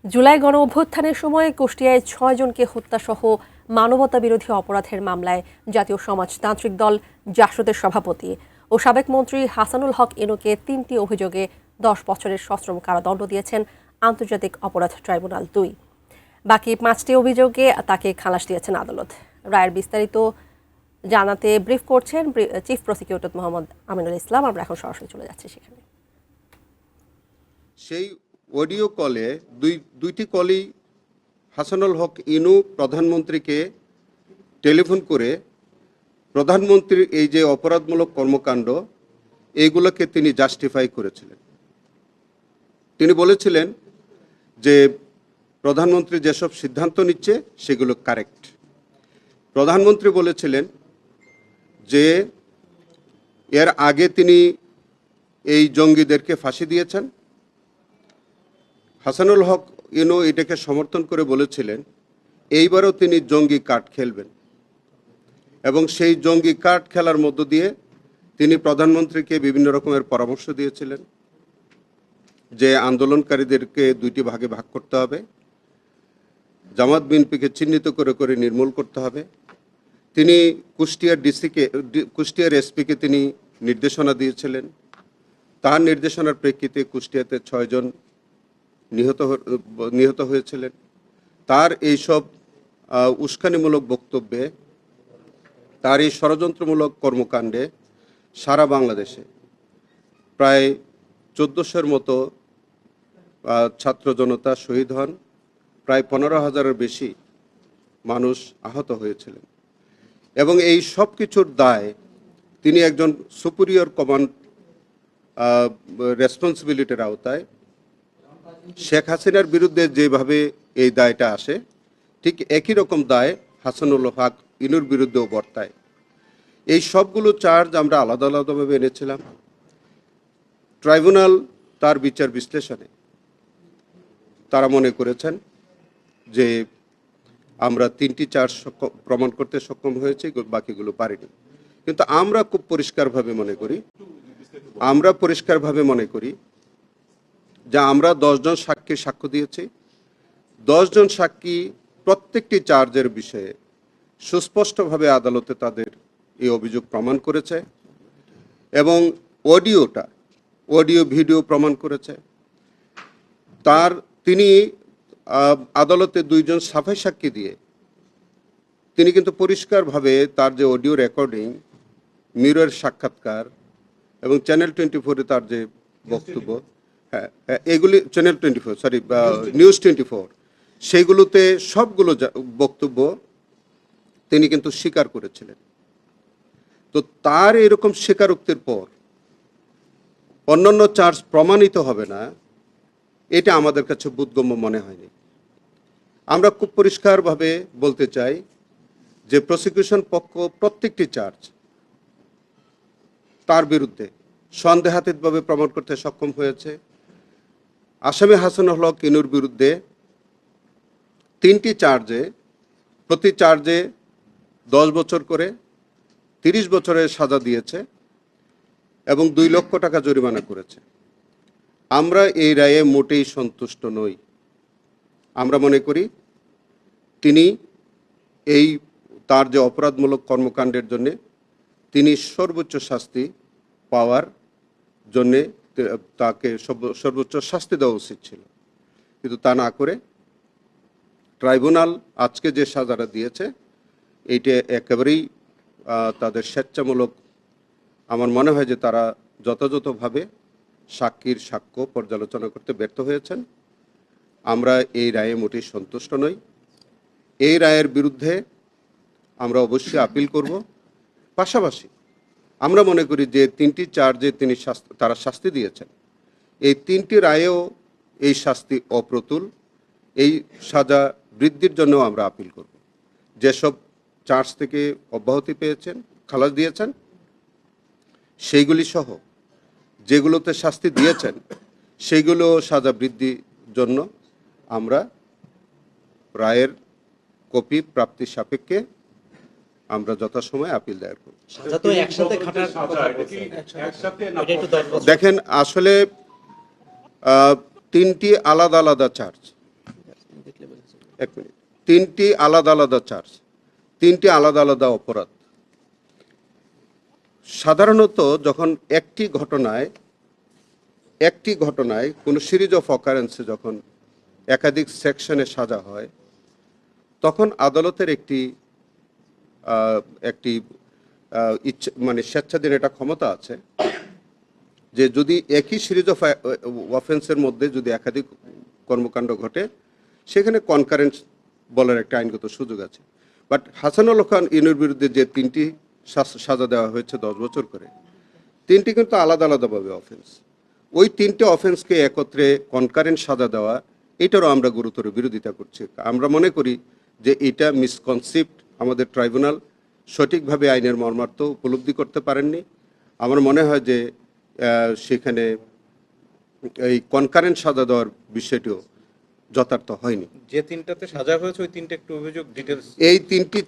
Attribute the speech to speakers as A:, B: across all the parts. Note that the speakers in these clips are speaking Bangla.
A: জুলাই গণ অভ্যুত্থানের সময় কুষ্টিয়ায় ৬ জনকে হত্যাসহ মানবতাবিরোধী অপরাধের মামলায় জাতীয় সমাজতান্ত্রিক দল জাসদের সভাপতি ও সাবেক মন্ত্রী হাসানুল হক ইনুকে ৩টি অভিযোগে ১০ বছরের সশ্রম কারাদণ্ড দিয়েছেন আন্তর্জাতিক অপরাধ ট্রাইব্যুনাল ২। বাকি ৫টি অভিযোগে তাকে খালাস দিয়েছেন আদালত। রায়ের বিস্তারিত জানাতে ব্রিফ করছেন চিফ প্রসিকিউটর মোহাম্মদ আমিনুল ইসলাম। আমরা এখন সরাসরি চলে যাচ্ছি সেখানে।
B: সেই অডিও কলে দুইটি কলই হাসানুল হক ইনু প্রধানমন্ত্রীকে টেলিফোন করে প্রধানমন্ত্রীর এই যে অপরাধমূলক কর্মকাণ্ড এইগুলোকে তিনি জাস্টিফাই করেছিলেন। তিনি বলেছিলেন যে প্রধানমন্ত্রী যেসব সিদ্ধান্ত নিচ্ছে সেগুলো কারেক্ট। প্রধানমন্ত্রী বলেছিলেন যে এর আগে তিনি এই জঙ্গিদেরকে ফাঁসি দিয়েছেন। হাসানুল হক ইনু এটাকে সমর্থন করে বলেছিলেন এইবারও তিনি জঙ্গি কার্ড খেলবেন এবং সেই জঙ্গি কার্ড খেলার মধ্য দিয়ে তিনি প্রধানমন্ত্রীকে বিভিন্ন রকমের পরামর্শ দিয়েছিলেন যে আন্দোলনকারীদেরকে দুইটি ভাগে ভাগ করতে হবে, জামাত বিএনপিকে চিহ্নিত করে করে নির্মূল করতে হবে। তিনি কুষ্টিয়ার এসপিকে তিনি নির্দেশনা দিয়েছিলেন। তার নির্দেশনার প্রেক্ষিতে কুষ্টিয়াতে ৬ জন নিহত হয়েছিলেন। তার এইসব উস্কানিমূলক বক্তব্যে, তার এই ষড়যন্ত্রমূলক কর্মকাণ্ডে সারা বাংলাদেশে প্রায় ১৪০০-র মতো ছাত্র জনতা শহীদ হন, প্রায় ১৫,০০০-এর বেশি মানুষ আহত হয়েছিলেন এবং এই সব কিছুর দায় তিনি একজন সুপিরিয়র কমান্ড রেসপন্সিবিলিটির আওতায় শেখ হাসিনার বিরুদ্ধে যেভাবে এই দায়টা আসে ঠিক একই রকম দায় হাসানুল হক ইনুর বিরুদ্ধেও বর্তায়। এই সবগুলো চার্জ আমরা আলাদা আলাদাভাবে এনেছিলাম। ট্রাইব্যুনাল তার বিচার বিশ্লেষণে তারা মনে করেছেন যে আমরা 3টি চার্জ প্রমাণ করতে সক্ষম হয়েছি, বাকিগুলো পারিনি। কিন্তু আমরা খুব পরিষ্কারভাবে মনে করি যে আমরা 10 জন সাক্ষীর সাক্ষ্য দিয়েছি। 10 জন সাক্ষী প্রত্যেকটি চার্জের বিষয়ে সুস্পষ্টভাবে আদালতে তাদের এই অভিযোগ প্রমাণ করেছে এবং অডিও ভিডিও প্রমাণ করেছে। তিনি আদালতে 2 জন সাফাই সাক্ষী দিয়ে তিনি কিন্তু পরিষ্কারভাবে তার যে অডিও রেকর্ডিং, মিরর সাক্ষাৎকার এবং চ্যানেল 24-এ তার যে বক্তব্য, এগুলি চ্যানেল 24 নিউজ 24, সেইগুলোতে সবগুলো বক্তব্য তিনি কিন্তু স্বীকার করেছিলেন। তো তার এরকম স্বীকারোক্তির পর অন্যান্য চার্জ প্রমাণিত হবে না, এটা আমাদের কাছে বোধগম্য মনে হয়নি। আমরা খুব পরিষ্কারভাবে বলতে চাই যে প্রসিকিউশন পক্ষ প্রত্যেকটি চার্জ তার বিরুদ্ধে সন্দেহাতীতভাবে প্রমাণ করতে সক্ষম হয়েছে। আসামি হাসানুল হক ইনুর বিরুদ্ধে 3টি চার্জে প্রতি চার্জে 10 বছর করে 30 বছরের সাজা দিয়েছে এবং 2 লক্ষ টাকা জরিমানা করেছে। আমরা এই রায়ে মোটেই সন্তুষ্ট নই। আমরা মনে করি তিনি তার যে অপরাধমূলক কর্মকাণ্ডের জন্য তিনি সর্বোচ্চ শাস্তি পাওয়ার জন্যে তাকে সর্বোচ্চ শাস্তি দেওয়া উচিত ছিল, কিন্তু তা না করে ট্রাইব্যুনাল আজকে যে সাজাটা দিয়েছে এইটা একেবারেই তাদের স্বেচ্ছামূলক। আমার মনে হয় যে তারা যথাযথভাবে সাক্ষীর সাক্ষ্য পর্যালোচনা করতে ব্যর্থ হয়েছেন। আমরা এই রায়ে মোটেই সন্তুষ্ট নই। এই রায়ের বিরুদ্ধে আমরা অবশ্যই আপিল করব। পাশাপাশি আমরা মনে করি যে 3টি চার্জে তারা শাস্তি দিয়েছেন, এই 3টি রায়েও এই শাস্তি অপ্রতুল। এই সাজা বৃদ্ধির জন্য আমরা আপিল করব। যেসব চার্জ থেকে অব্যাহতি পেয়েছেন, খালাস দিয়েছেন, সেইগুলি সহ যেগুলোতে শাস্তি দিয়েছেন সেইগুলো সাজা বৃদ্ধির জন্য আমরা রায়ের কপি প্রাপ্তির সাপেক্ষে আমরা যথাসময়ে আপিল দায়ের করব। দেখেন, আসলে 3টি আলাদা আলাদা চার্জ। এক মিনিট, তিনটি আলাদা আলাদা চার্জ, তিনটি আলাদা আলাদা অপরাধ। সাধারণত যখন একটি ঘটনায় কোনো সিরিজ অফ অকারেন্সে যখন একাধিক সেকশনে সাজা হয়, তখন আদালতের একটি মানে স্বেচ্ছাধীন একটা ক্ষমতা আছে যে যদি একই সিরিজ অফ অফেন্সের মধ্যে যদি একাধিক কর্মকাণ্ড ঘটে, সেখানে কনকারেন্ট বলার একটা আইনগত সুযোগ আছে। বাট হাসানুল খান ইনুর বিরুদ্ধে যে তিনটি সাজা দেওয়া হয়েছে 10 বছর করে, তিনটি কিন্তু আলাদা আলাদাভাবে অফেন্স। ওই তিনটে অফেন্সকে একত্রে কনকারেন্ট সাজা দেওয়া, এটারও আমরা গুরুতর বিরোধিতা করছি। আমরা মনে করি যে এটা মিসকনসেপ্ট, আমাদের ট্রাইব্যুনাল সঠিকভাবে আইনের মর্মার্থ উপলব্ধি করতে পারেননি। আমার মনে হয় যে সেখানে এই কনকারেন্ট সাজা দেওয়ার বিষয়টিও যথার্থ হয়নি।
C: যে তিনটাতে সাজা হয়েছে ওই তিনটা একটু অভিযোগ ডিটেইলস।
B: এই তিনটি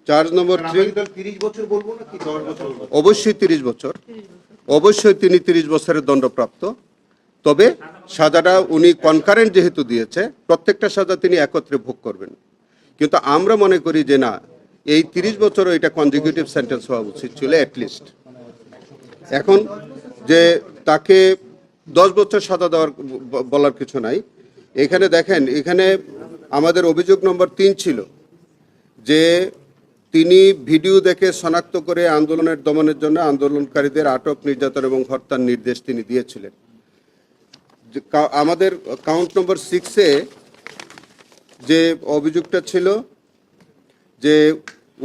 B: চার্জ নম্বর 3
C: 30 বছর বলবো না কি 10 বছর বলবো?
B: অবশ্যই 30 বছর, অবশ্যই তিনি 30 বছরের দণ্ডপ্রাপ্ত। তবে সাজাটা উনি কনকারেন্ট যেহেতু দিয়েছে, প্রত্যেকটা সাজা তিনি একত্রে ভোগ করবেন। কিন্তু আমরা মনে করি যে না, এই 30 বছরও এটা কনজিকিউটিভ সেন্টেন্স হওয়া উচিত ছিল অ্যাটলিস্ট। এখন যে তাকে 10 বছর সাজা দেওয়ার বলার কিছু নাই। এখানে দেখেন, এখানে আমাদের অভিযোগ নম্বর 3 ছিল যে তিনি ভিডিও দেখে শনাক্ত করে আন্দোলনের দমনের জন্য আন্দোলনকারীদের আটক, নির্যাতন এবং হত্যার নির্দেশ তিনি দিয়েছিলেন। আমাদের কাউন্ট নম্বর 6-এ যে অভিযোগটা ছিল যে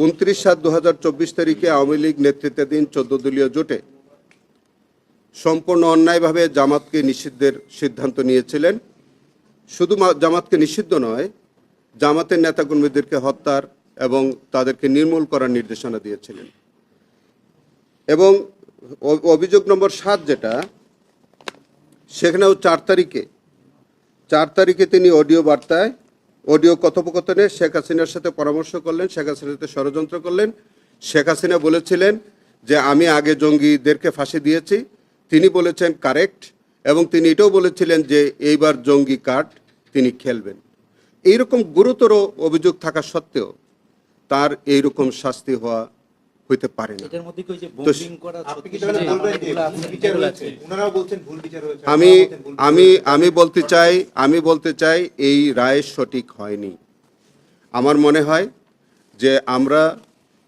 B: 29/7/2024 তারিখে আওয়ামী লীগ নেতৃত্বাধীন 14 দলীয় জোটে সম্পূর্ণ অন্যায়ভাবে জামাতকে নিষিদ্ধের সিদ্ধান্ত নিয়েছিলেন। শুধু জামাতকে নিষিদ্ধ নয়, জামাতের নেতাকর্মীদেরকে হত্যার এবং তাদেরকে নির্মূল করার নির্দেশনা দিয়েছিলেন। এবং অভিযোগ নম্বর 7 যেটা, সেখানেও 4 তারিখে তিনি অডিও কথোপকথনে শেখ হাসিনার সাথে পরামর্শ করলেন, শেখ হাসিনার সাথে ষড়যন্ত্র করলেন। শেখ হাসিনা বলেছিলেন যে আমি আগে জঙ্গিদেরকে ফাঁসি দিয়েছি, তিনি বলেছেন কারেক্ট, এবং তিনি এটাও বলেছিলেন যে এইবার জঙ্গি কার্ড তিনি খেলবেন। এইরকম গুরুতর অভিযোগ থাকা সত্ত্বেও তার এইরকম শাস্তি হইতে পারে না।
D: এটার মধ্যে কি ওই যে বোম্বিং করা
C: আপনি কি তাহলে বলবেন যে ভুল বিচার হয়েছে? ওনারাও বলছেন ভুল বিচার হয়েছে।
B: আমি বলতে চাই এই রায় সঠিক হয়নি। আমার মনে হয় যে আমরা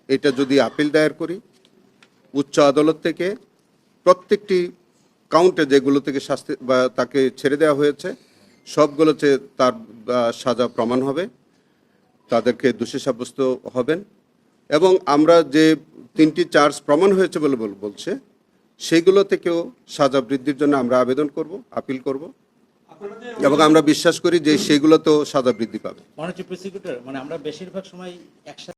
B: এটা যদি আপিল দায়ের করি উচ্চ আদালত থেকে, প্রত্যেকটি কাউন্টে যেগুলো থেকে শাস্তি বা তাকে ছেড়ে দেওয়া হয়েছে সবগুলোতে তার সাজা প্রমাণ হবে, তাদেরকে দোষী সাব্যস্ত হবেন। এবং আমরা যে 3টি চার্জ প্রমাণ হয়েছে বলে বলছে, সেইগুলো থেকেও সাজা বৃদ্ধির জন্য আমরা আবেদন করব, আপিল করব, এবং আমরা বিশ্বাস করি যে সেগুলোতেও সাজা বৃদ্ধি পাবে।
D: মনে হচ্ছে প্রসিকিউটর, মানে আমরা বেশিরভাগ সময় একসাথে